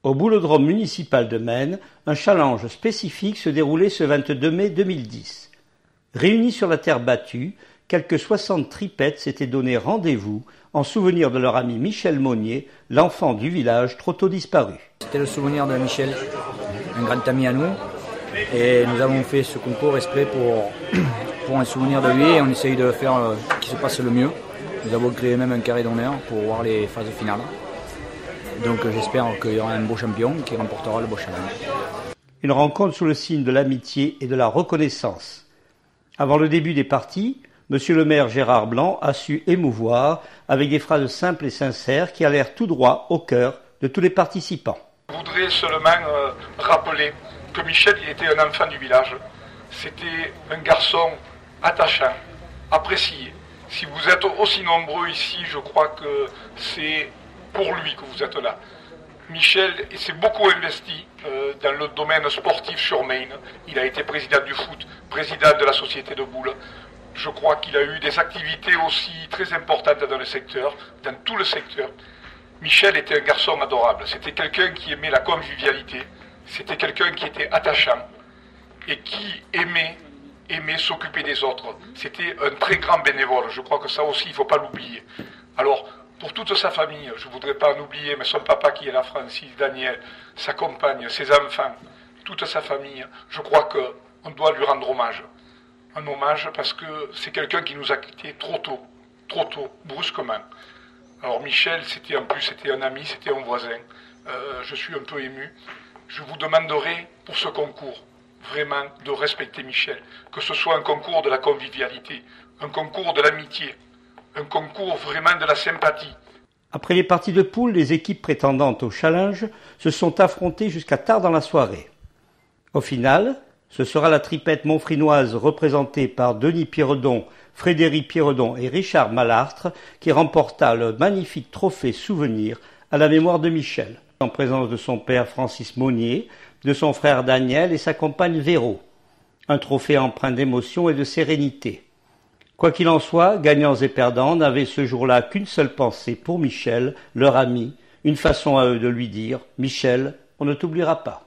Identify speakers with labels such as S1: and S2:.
S1: Au boulodrome municipal de Maine, un challenge spécifique se déroulait ce 22 mai 2010. Réunis sur la terre battue, quelques 60 tripettes s'étaient donné rendez-vous en souvenir de leur ami Michel Monnier, l'enfant du village trop tôt disparu.
S2: C'était le souvenir de Michel, un grand ami à nous, et nous avons fait ce concours exprès pour un souvenir de lui, et on essaye de faire qu'il se passe le mieux. Nous avons créé même un carré d'honneur pour voir les phases finales. Donc j'espère qu'il y aura un beau champion qui remportera le beau challenge.
S1: Une rencontre sous le signe de l'amitié et de la reconnaissance. Avant le début des parties, Monsieur le maire Gérard Blanc a su émouvoir avec des phrases simples et sincères qui allèrent tout droit au cœur de tous les participants.
S3: Je voudrais seulement rappeler que Michel il était un enfant du village. C'était un garçon attachant, apprécié. Si vous êtes aussi nombreux ici, je crois que c'est pour lui que vous êtes là. Michel s'est beaucoup investi dans le domaine sportif sur Maine. Il a été président du foot, président de la société de boules. Je crois qu'il a eu des activités aussi très importantes dans le secteur, dans tout le secteur. Michel était un garçon adorable. C'était quelqu'un qui aimait la convivialité. C'était quelqu'un qui était attachant et qui aimait s'occuper des autres. C'était un très grand bénévole. Je crois que ça aussi, il ne faut pas l'oublier. Alors, pour toute sa famille, je ne voudrais pas en oublier, mais son papa qui est là, Francis, Daniel, sa compagne, ses enfants, toute sa famille, je crois qu'on doit lui rendre hommage. Un hommage parce que c'est quelqu'un qui nous a quittés trop tôt, brusquement. Alors Michel, c'était un ami, c'était un voisin. Je suis un peu ému. Je vous demanderai pour ce concours, vraiment de respecter Michel. Que ce soit un concours de la convivialité, un concours de l'amitié, un concours vraiment de la sympathie.
S1: Après les parties de poules, les équipes prétendantes au challenge se sont affrontées jusqu'à tard dans la soirée. Au final, ce sera la tripette montfrinoise représentée par Denis Pierredon, Frédéric Pierredon et Richard Malartre qui remporta le magnifique trophée souvenir à la mémoire de Michel, en présence de son père Francis Monnier, de son frère Daniel et sa compagne Véro. Un trophée empreint d'émotion et de sérénité. Quoi qu'il en soit, gagnants et perdants n'avaient ce jour-là qu'une seule pensée pour Michel, leur ami, une façon à eux de lui dire « Michel, on ne t'oubliera pas ».